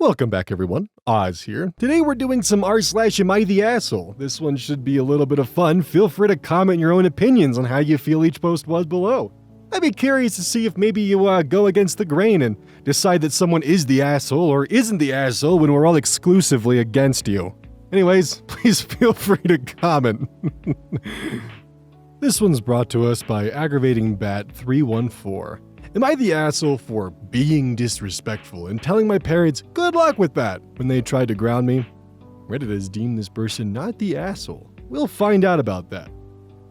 Welcome back everyone, Oz here. Today we're doing some r/am I the asshole. This one should be a little bit of fun. Feel free to comment your own opinions on how you feel each post was below. I'd be curious to see if maybe you go against the grain and decide that someone is the asshole or isn't the asshole when we're all exclusively against you. Anyways, please feel free to comment. This one's brought to us by Aggravating Bat 314. Am I the asshole for being disrespectful and telling my parents good luck with that when they tried to ground me? Reddit has deemed this person not the asshole. We'll find out about that.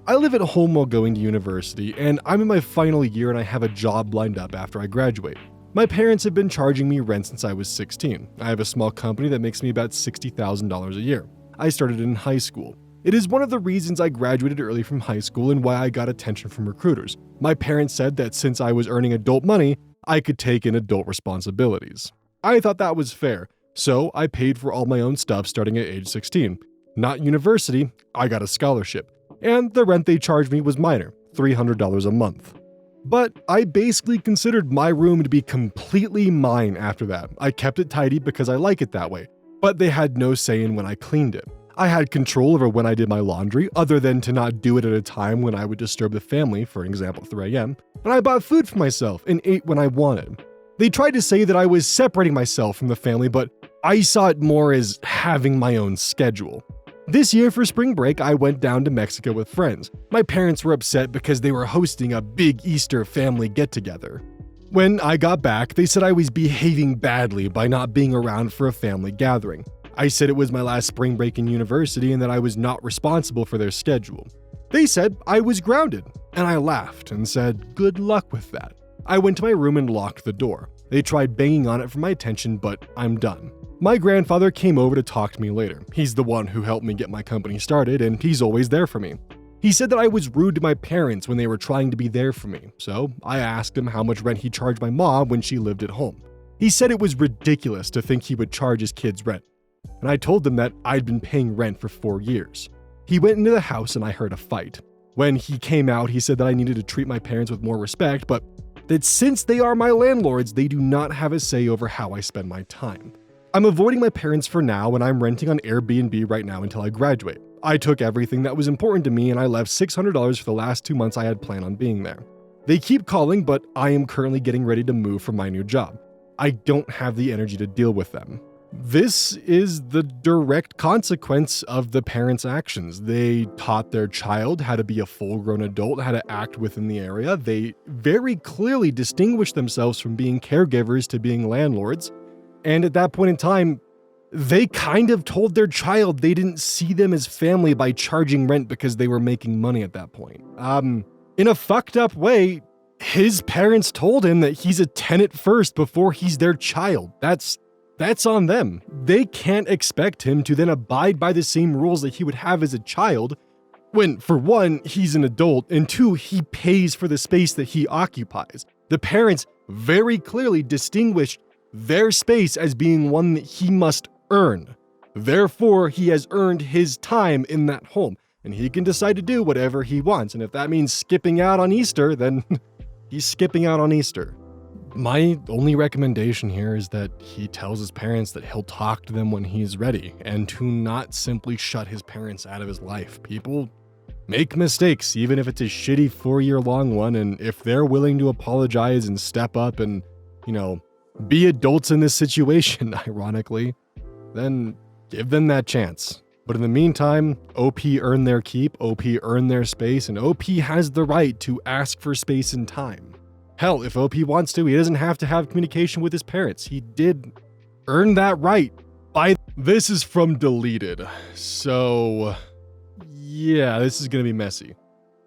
I live at home while going to university, and I'm in my final year and I have a job lined up after I graduate. My parents have been charging me rent since I was 16. I have a small company that makes me about $60,000 a year. I started in high school. It is one of the reasons I graduated early from high school and why I got attention from recruiters. My parents said that since I was earning adult money, I could take in adult responsibilities. I thought that was fair, so I paid for all my own stuff starting at age 16. Not university, I got a scholarship, and the rent they charged me was minor, $300 a month. But I basically considered my room to be completely mine after that. I kept it tidy because I like it that way, but they had no say in when I cleaned it. I had control over when I did my laundry, other than to not do it at a time when I would disturb the family, for example 3 a.m., and I bought food for myself and ate when I wanted. They tried to say that I was separating myself from the family, but I saw it more as having my own schedule. This year for spring break, I went down to Mexico with friends. My parents were upset because they were hosting a big Easter family get-together. When I got back, they said I was behaving badly by not being around for a family gathering. I said it was my last spring break in university and that I was not responsible for their schedule. They said I was grounded, and I laughed and said, good luck with that. I went to my room and locked the door. They tried banging on it for my attention, but I'm done. My grandfather came over to talk to me later. He's the one who helped me get my company started, and he's always there for me. He said that I was rude to my parents when they were trying to be there for me, so I asked him how much rent he charged my mom when she lived at home. He said it was ridiculous to think he would charge his kids rent. And I told them that I'd been paying rent for 4 years. He went into the house and I heard a fight. When he came out, he said that I needed to treat my parents with more respect, but that since they are my landlords, they do not have a say over how I spend my time. I'm avoiding my parents for now, and I'm renting on Airbnb right now until I graduate. I took everything that was important to me and I left $600 for the last 2 months I had planned on being there. They keep calling, but I am currently getting ready to move for my new job. I don't have the energy to deal with them. This is the direct consequence of the parents' actions. They taught their child how to be a full-grown adult, how to act within the area. They very clearly distinguished themselves from being caregivers to being landlords. And at that point in time, they kind of told their child they didn't see them as family by charging rent because they were making money at that point. In a fucked up way, his parents told him that he's a tenant first before he's their child. That's on them. They can't expect him to then abide by the same rules that he would have as a child when, for one, he's an adult, and two, he pays for the space that he occupies. The parents very clearly distinguished their space as being one that he must earn. Therefore, he has earned his time in that home, and he can decide to do whatever he wants. And if that means skipping out on Easter, then he's skipping out on Easter. My only recommendation here is that he tells his parents that he'll talk to them when he's ready, and to not simply shut his parents out of his life. People make mistakes, even if it's a shitty 4-year-long one, and if they're willing to apologize and step up and, be adults in this situation, ironically, then give them that chance. But in the meantime, OP earned their keep, OP earned their space, and OP has the right to ask for space and time. Hell, if OP wants to, he doesn't have to have communication with his parents. He did earn that right. This is from Deleted. So, yeah, this is gonna be messy.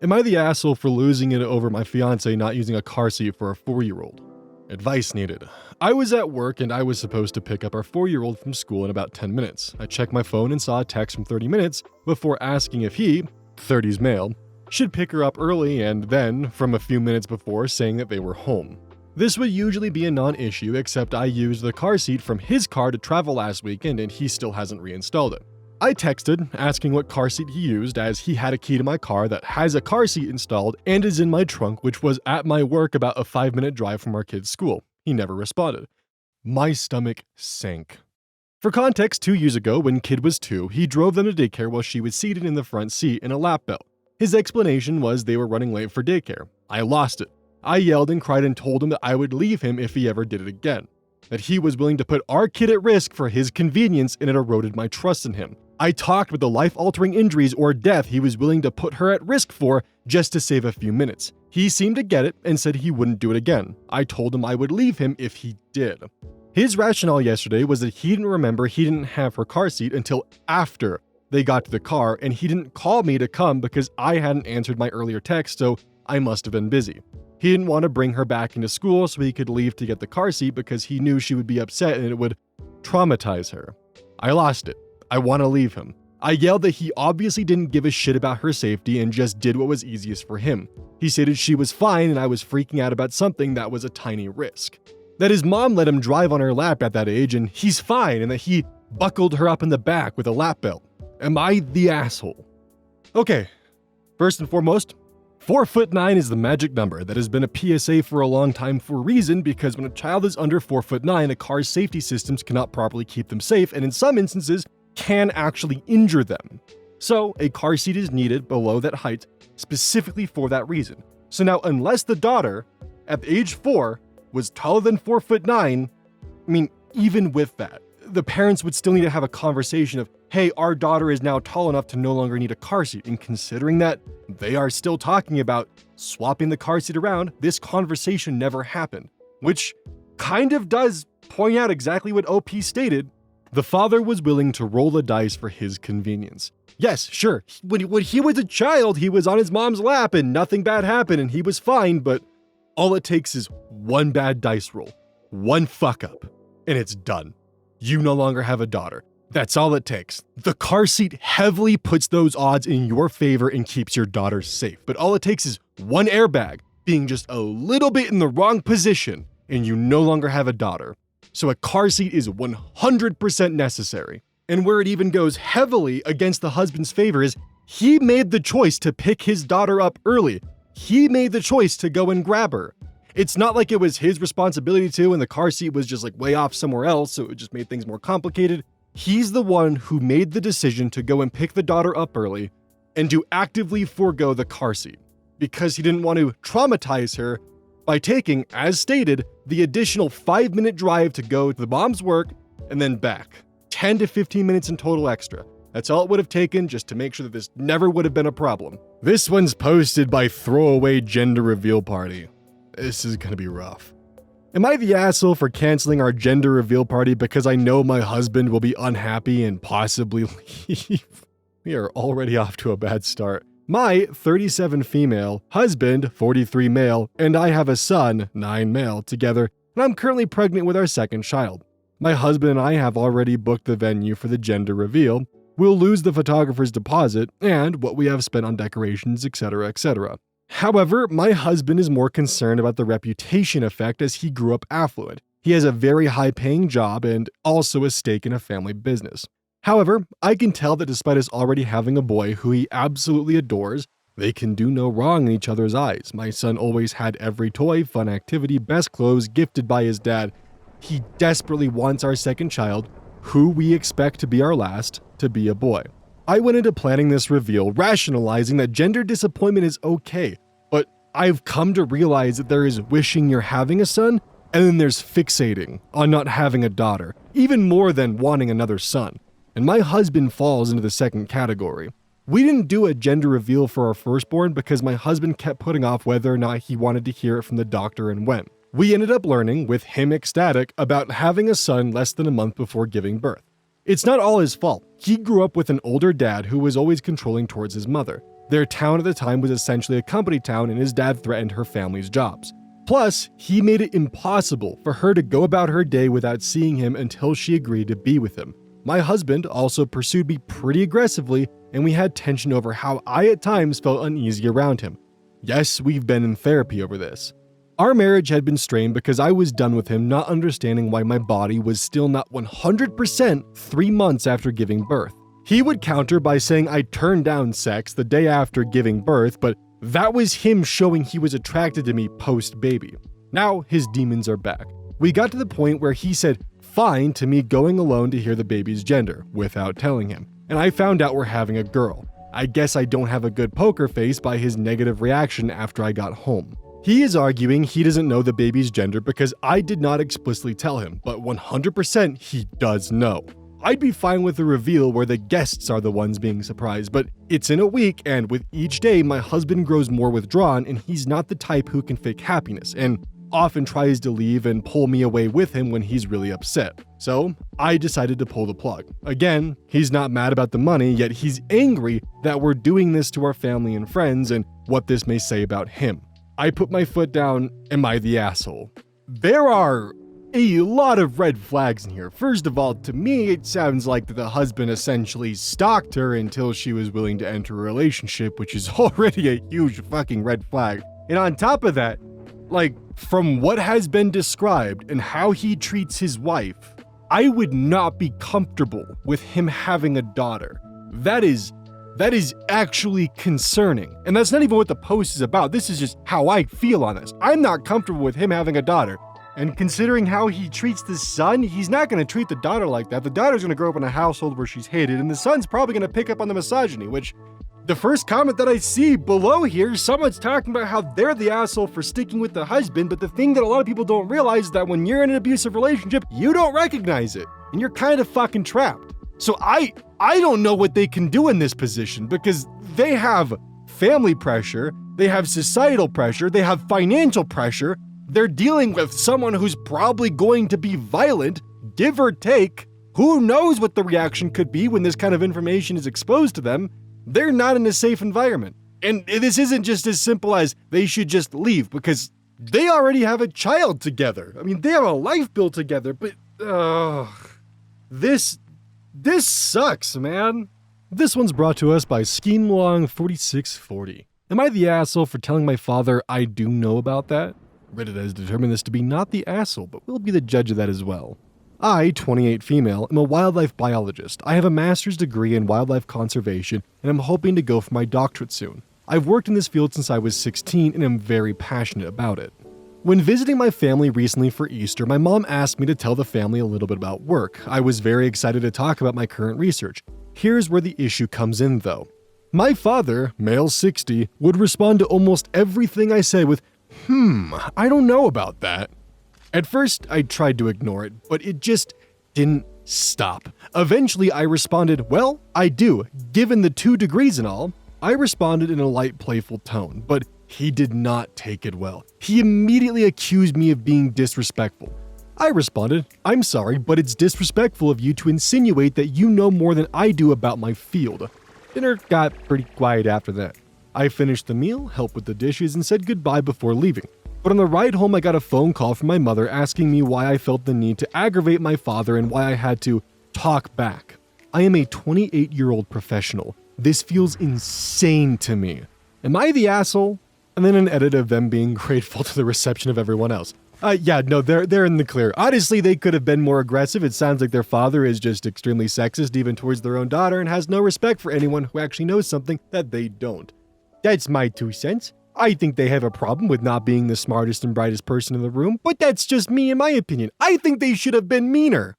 Am I the asshole for losing it over my fiance not using a car seat for a 4-year-old? Advice needed. I was at work and I was supposed to pick up our 4-year-old from school in about 10 minutes. I checked my phone and saw a text from 30 minutes before asking if he, 30's male, should pick her up early, and then, from a few minutes before, saying that they were home. This would usually be a non-issue, except I used the car seat from his car to travel last weekend and he still hasn't reinstalled it. I texted, asking what car seat he used, as he had a key to my car that has a car seat installed and is in my trunk, which was at my work about a 5-minute drive from our kid's school. He never responded. My stomach sank. For context, 2 years ago, when Kid was 2, he drove them to daycare while she was seated in the front seat in a lap belt. His explanation was they were running late for daycare. I lost it. I yelled and cried and told him that I would leave him if he ever did it again. That he was willing to put our kid at risk for his convenience, and it eroded my trust in him. I talked with the life-altering injuries or death he was willing to put her at risk for just to save a few minutes. He seemed to get it and said he wouldn't do it again. I told him I would leave him if he did. His rationale yesterday was that he didn't remember he didn't have her car seat until after they got to the car, and he didn't call me to come because I hadn't answered my earlier text, so I must have been busy. He didn't want to bring her back into school so he could leave to get the car seat because he knew she would be upset and it would traumatize her. I lost it. I want to leave him. I yelled that he obviously didn't give a shit about her safety and just did what was easiest for him. He stated she was fine and I was freaking out about something that was a tiny risk. That his mom let him drive on her lap at that age and he's fine, and that he buckled her up in the back with a lap belt. Am I the asshole? Okay, first and foremost, 4'9" is the magic number that has been a PSA for a long time for a reason, because when a child is under 4'9", a car's safety systems cannot properly keep them safe and in some instances can actually injure them. So a car seat is needed below that height specifically for that reason. So now unless the daughter at age 4 was taller than 4'9", I mean, even with that, the parents would still need to have a conversation of, hey, our daughter is now tall enough to no longer need a car seat. And considering that they are still talking about swapping the car seat around, this conversation never happened, which kind of does point out exactly what OP stated. The father was willing to roll the dice for his convenience. Yes, sure, when he was a child, he was on his mom's lap and nothing bad happened and he was fine, but all it takes is one bad dice roll, one fuck up, and it's done. You no longer have a daughter. That's all it takes. The car seat heavily puts those odds in your favor and keeps your daughter safe. But all it takes is one airbag being just a little bit in the wrong position and you no longer have a daughter. So a car seat is 100% necessary. And where it even goes heavily against the husband's favor is he made the choice to pick his daughter up early. He made the choice to go and grab her. It's not like it was his responsibility to and the car seat was just like way off somewhere else, so it just made things more complicated. He's the one who made the decision to go and pick the daughter up early and to actively forego the car seat because he didn't want to traumatize her by taking, as stated, the additional 5-minute drive to go to the mom's work and then back. 10 to 15 minutes in total extra. That's all it would have taken just to make sure that this never would have been a problem. This one's posted by Throwaway Gender Reveal Party. This is gonna be rough. Am I the asshole for canceling our gender reveal party because I know my husband will be unhappy and possibly leave? We are already off to a bad start. My 37 female, husband 43 male, and I have a son 9 male together, and I'm currently pregnant with our second child. My husband and I have already booked the venue for the gender reveal. We'll lose the photographer's deposit and what we have spent on decorations, etc., etc. However, my husband is more concerned about the reputation effect as he grew up affluent. He has a very high-paying job and also a stake in a family business. However, I can tell that despite us already having a boy who he absolutely adores, they can do no wrong in each other's eyes. My son always had every toy, fun activity, best clothes gifted by his dad. He desperately wants our second child, who we expect to be our last, to be a boy. I went into planning this reveal rationalizing that gender disappointment is okay, but I've come to realize that there is wishing you're having a son, and then there's fixating on not having a daughter, even more than wanting another son. And my husband falls into the second category. We didn't do a gender reveal for our firstborn because my husband kept putting off whether or not he wanted to hear it from the doctor and when. We ended up learning, with him ecstatic, about having a son less than a month before giving birth. It's not all his fault. He grew up with an older dad who was always controlling towards his mother. Their town at the time was essentially a company town and his dad threatened her family's jobs. Plus, he made it impossible for her to go about her day without seeing him until she agreed to be with him. My husband also pursued me pretty aggressively and we had tension over how I at times felt uneasy around him. Yes, we've been in therapy over this. Our marriage had been strained because I was done with him not understanding why my body was still not 100% 3 months after giving birth. He would counter by saying I turned down sex the day after giving birth, but that was him showing he was attracted to me post-baby. Now his demons are back. We got to the point where he said fine to me going alone to hear the baby's gender without telling him, and I found out we're having a girl. I guess I don't have a good poker face by his negative reaction after I got home. He is arguing he doesn't know the baby's gender because I did not explicitly tell him, but 100% he does know. I'd be fine with a reveal where the guests are the ones being surprised, but it's in a week, and with each day my husband grows more withdrawn, and he's not the type who can fake happiness, and often tries to leave and pull me away with him when he's really upset. So I decided to pull the plug. Again, he's not mad about the money, yet he's angry that we're doing this to our family and friends and what this may say about him. I put my foot down. Am I the asshole? There are a lot of red flags in here. First of all, to me, it sounds like that the husband essentially stalked her until she was willing to enter a relationship, which is already a huge fucking red flag. And on top of that, like, from what has been described and how he treats his wife, I would not be comfortable with him having a daughter. That is actually concerning. And that's not even what the post is about. This is just how I feel on this. I'm not comfortable with him having a daughter. And considering how he treats the son, he's not going to treat the daughter like that. The daughter's going to grow up in a household where she's hated, and the son's probably going to pick up on the misogyny, which the first comment that I see below here, someone's talking about how they're the asshole for sticking with the husband, but the thing that a lot of people don't realize is that when you're in an abusive relationship, you don't recognize it, and you're kind of fucking trapped. So I don't know what they can do in this position, because they have family pressure, they have societal pressure, they have financial pressure, they're dealing with someone who's probably going to be violent, give or take. Who knows what the reaction could be when this kind of information is exposed to them? They're not in a safe environment. And this isn't just as simple as they should just leave, because they already have a child together. I mean, they have a life built together, but this sucks, man. This one's brought to us by SchemeLong4640. Am I the asshole for telling my father I do know about that? Reddit has determined this to be not the asshole, but we'll be the judge of that as well. I, 28 female, am a wildlife biologist. I have a master's degree in wildlife conservation, and I'm hoping to go for my doctorate soon. I've worked in this field since I was 16, and am very passionate about it. When visiting my family recently for Easter, my mom asked me to tell the family a little bit about work. I was very excited to talk about my current research. Here's where the issue comes in, though. My father, male 60, would respond to almost everything I said with, I don't know about that. At first, I tried to ignore it, but it just didn't stop. Eventually, I responded, well, I do, given the 2 degrees and all. I responded in a light, playful tone, but he did not take it well. He immediately accused me of being disrespectful. I responded, I'm sorry, but it's disrespectful of you to insinuate that you know more than I do about my field. Dinner got pretty quiet after that. I finished the meal, helped with the dishes, and said goodbye before leaving. But on the ride home, I got a phone call from my mother asking me why I felt the need to aggravate my father and why I had to talk back. I am a 28-year-old professional. This feels insane to me. Am I the asshole? And then an edit of them being grateful to the reception of everyone else. They're in the clear. Honestly, they could have been more aggressive. It sounds like their father is just extremely sexist, even towards their own daughter, and has no respect for anyone who actually knows something that they don't. That's my 2 cents. I think they have a problem with not being the smartest and brightest person in the room, but that's just me in my opinion. I think they should have been meaner.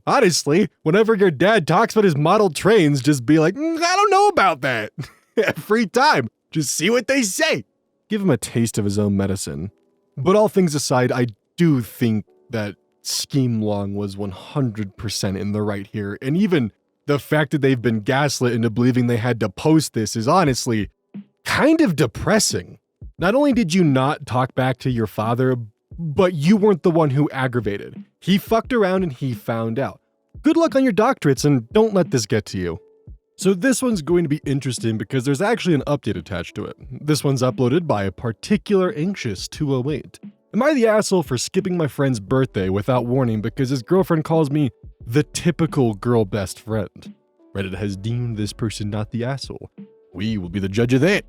Honestly, whenever your dad talks about his model trains, just be like, I don't know about that. Every time. Just see what they say. Give him a taste of his own medicine. But all things aside, I do think that SchemeLong was 100% in the right here, and even the fact that they've been gaslit into believing they had to post this is honestly kind of depressing. Not only did you not talk back to your father, but you weren't the one who aggravated. He fucked around and he found out. Good luck on your doctorates and don't let this get to you. So this one's going to be interesting because there's actually an update attached to it. This one's uploaded by a particular anxious 208. Am I the asshole for skipping my friend's birthday without warning because his girlfriend calls me the typical girl best friend? Reddit has deemed this person not the asshole. We will be the judge of that.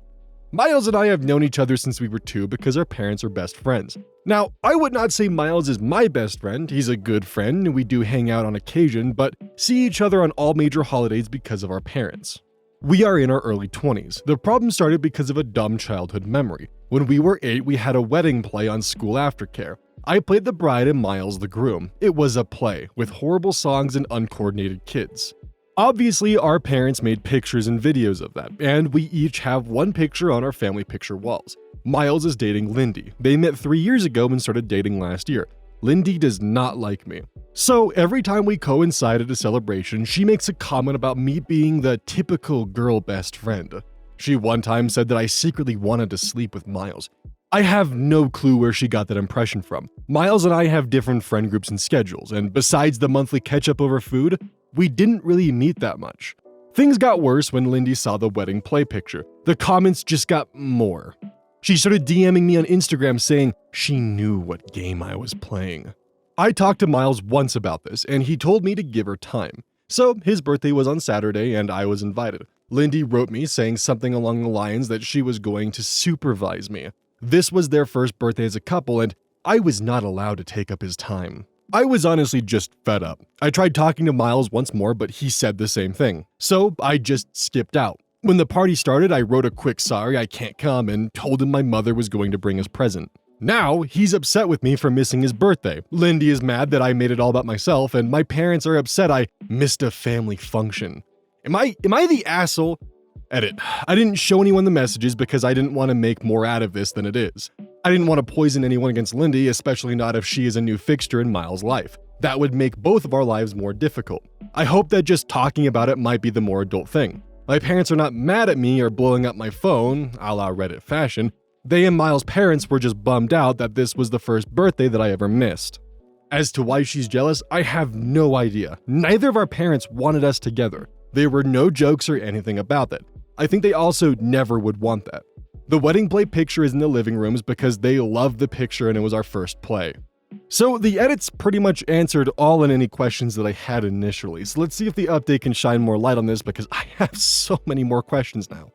Miles and I have known each other since we were 2 because our parents are best friends. Now, I would not say Miles is my best friend. He's a good friend and we do hang out on occasion, but see each other on all major holidays because of our parents. We are in our early 20s. The problem started because of a dumb childhood memory. When we were 8, we had a wedding play on school aftercare. I played the bride and Miles the groom. It was a play, with horrible songs and uncoordinated kids. Obviously, our parents made pictures and videos of that, and we each have one picture on our family picture walls. Miles is dating Lindy. They met 3 years ago and started dating last year. Lindy does not like me. So every time we coincide at a celebration, she makes a comment about me being the typical girl best friend. She one time said that I secretly wanted to sleep with Miles. I have no clue where she got that impression from. Miles and I have different friend groups and schedules, and besides the monthly catch-up over food, we didn't really meet that much. Things got worse when Lindy saw the wedding play picture. The comments just got more. She started DMing me on Instagram saying she knew what game I was playing. I talked to Miles once about this, and he told me to give her time. So his birthday was on Saturday, and I was invited. Lindy wrote me saying something along the lines that she was going to supervise me. This was their first birthday as a couple, and I was not allowed to take up his time. I was honestly just fed up. I tried talking to Miles once more, but he said the same thing. So I just skipped out. When the party started, I wrote a quick sorry I can't come and told him my mother was going to bring his present. Now, he's upset with me for missing his birthday. Lindy is mad that I made it all about myself, and my parents are upset I missed a family function. Am I the asshole? Edit. I didn't show anyone the messages because I didn't want to make more out of this than it is. I didn't want to poison anyone against Lindy, especially not if she is a new fixture in Miles' life. That would make both of our lives more difficult. I hope that just talking about it might be the more adult thing. My parents are not mad at me or blowing up my phone, a la Reddit fashion. They and Miles' parents were just bummed out that this was the first birthday that I ever missed. As to why she's jealous, I have no idea. Neither of our parents wanted us together. There were no jokes or anything about that. I think they also never would want that. The wedding play picture is in the living rooms because they loved the picture and it was our first play. So the edits pretty much answered all and any questions that I had initially, so let's see if the update can shine more light on this because I have so many more questions now.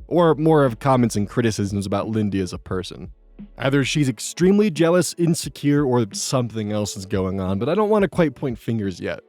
Or more of comments and criticisms about Lindy as a person. Either she's extremely jealous, insecure, or something else is going on, but I don't want to quite point fingers yet.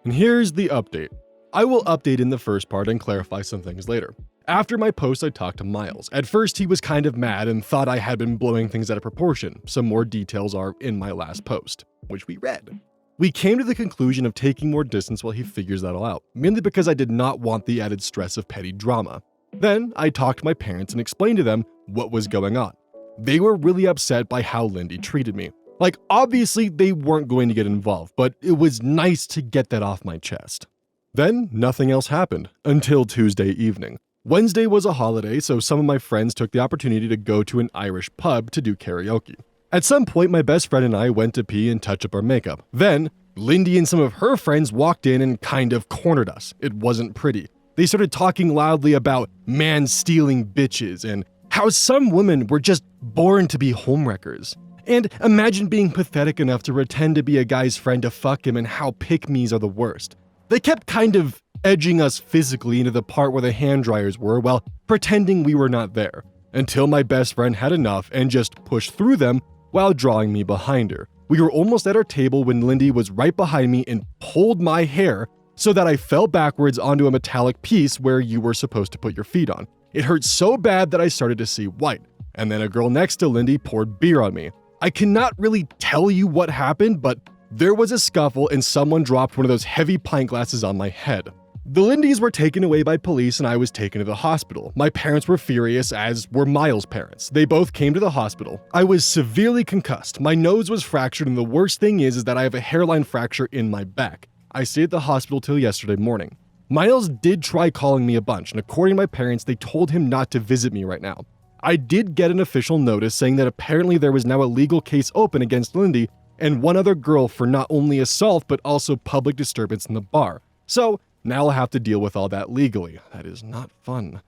And here's the update. I will update in the first part and clarify some things later. After my post, I talked to Miles. At first, he was kind of mad and thought I had been blowing things out of proportion. Some more details are in my last post, which we read. We came to the conclusion of taking more distance while he figures that all out, mainly because I did not want the added stress of petty drama. Then, I talked to my parents and explained to them what was going on. They were really upset by how Lindy treated me. Like, obviously, they weren't going to get involved, but it was nice to get that off my chest. Then, nothing else happened until Tuesday evening. Wednesday was a holiday, so some of my friends took the opportunity to go to an Irish pub to do karaoke. At some point, my best friend and I went to pee and touch up our makeup. Then, Lindy and some of her friends walked in and kind of cornered us. It wasn't pretty. They started talking loudly about man-stealing bitches and how some women were just born to be homewreckers. And imagine being pathetic enough to pretend to be a guy's friend to fuck him and how pick-me's are the worst. They kept kind of edging us physically into the part where the hand dryers were while pretending we were not there, until my best friend had enough and just pushed through them while drawing me behind her. We were almost at our table when Lindy was right behind me and pulled my hair so that I fell backwards onto a metallic piece where you were supposed to put your feet on. It hurt so bad that I started to see white, and then a girl next to Lindy poured beer on me. I cannot really tell you what happened, but there was a scuffle and someone dropped one of those heavy pint glasses on my head. The Lindys were taken away by police and I was taken to the hospital. My parents were furious, as were Miles' parents. They both came to the hospital. I was severely concussed. My nose was fractured, and the worst thing is that I have a hairline fracture in my back. I stayed at the hospital till yesterday morning. Miles did try calling me a bunch, and according to my parents, they told him not to visit me right now. I did get an official notice saying that apparently there was now a legal case open against Lindy and one other girl for not only assault but also public disturbance in the bar. So now I'll have to deal with all that legally. That is not fun.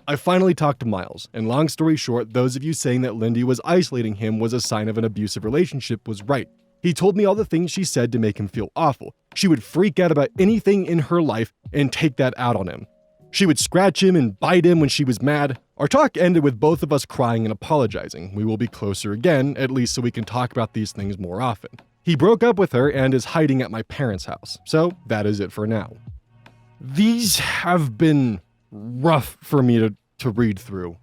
I finally talked to Miles, and long story short, those of you saying that Lindy was isolating him was a sign of an abusive relationship was right. He told me all the things she said to make him feel awful. She would freak out about anything in her life and take that out on him. She would scratch him and bite him when she was mad. Our talk ended with both of us crying and apologizing. We will be closer again, at least so we can talk about these things more often. He broke up with her and is hiding at my parents' house. So that is it for now. These have been rough for me to read through.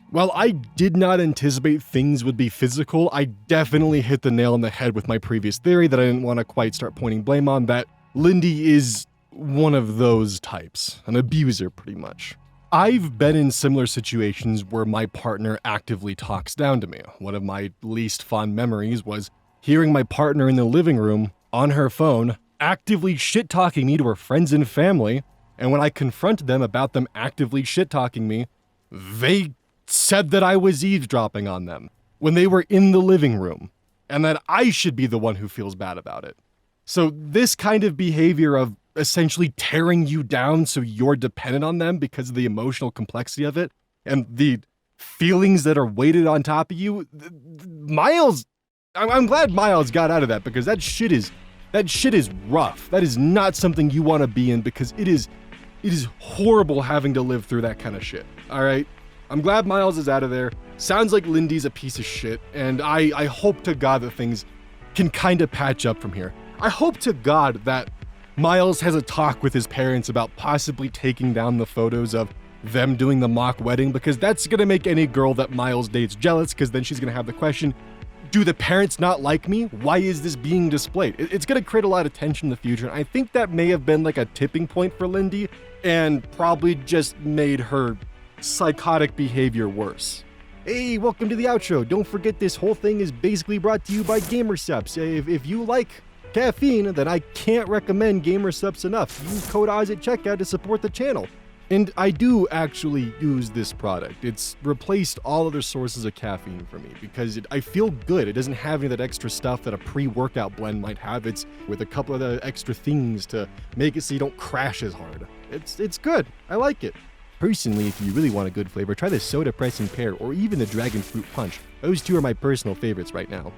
While I did not anticipate things would be physical, I definitely hit the nail on the head with my previous theory that I didn't want to quite start pointing blame on, that Lindy is one of those types, an abuser pretty much. I've been in similar situations where my partner actively talks down to me. One of my least fond memories was hearing my partner in the living room on her phone actively shit-talking me to her friends and family, and when I confronted them about them actively shit-talking me, they said that I was eavesdropping on them when they were in the living room, and that I should be the one who feels bad about it. So this kind of behavior of essentially tearing you down so you're dependent on them because of the emotional complexity of it and the feelings that are weighted on top of you, Miles, I'm glad Miles got out of that, because that shit is rough. That is not something you want to be in, because it is horrible having to live through that kind of shit. All right. I'm glad Miles is out of there. Sounds like Lindy's a piece of shit, and I hope to God that things can kind of patch up from here. I hope to God that Miles has a talk with his parents about possibly taking down the photos of them doing the mock wedding, because that's gonna make any girl that Miles dates jealous, because then she's gonna have the question, do the parents not like me? Why is this being displayed? It's gonna create a lot of tension in the future, and I think that may have been like a tipping point for Lindy, and probably just made her psychotic behavior worse. Hey, welcome to the outro. Don't forget, this whole thing is basically brought to you by GamerSupps. If you like caffeine, then I can't recommend GamerSupps enough. Use code Oz at checkout to support the channel. And I do actually use this product. It's replaced all other sources of caffeine for me, because I feel good. It doesn't have any of that extra stuff that a pre-workout blend might have. It's with a couple of the extra things to make it so you don't crash as hard. It's good. I like it. Personally, if you really want a good flavor, try the Soda Pressing Pear or even the Dragon Fruit Punch. Those two are my personal favorites right now.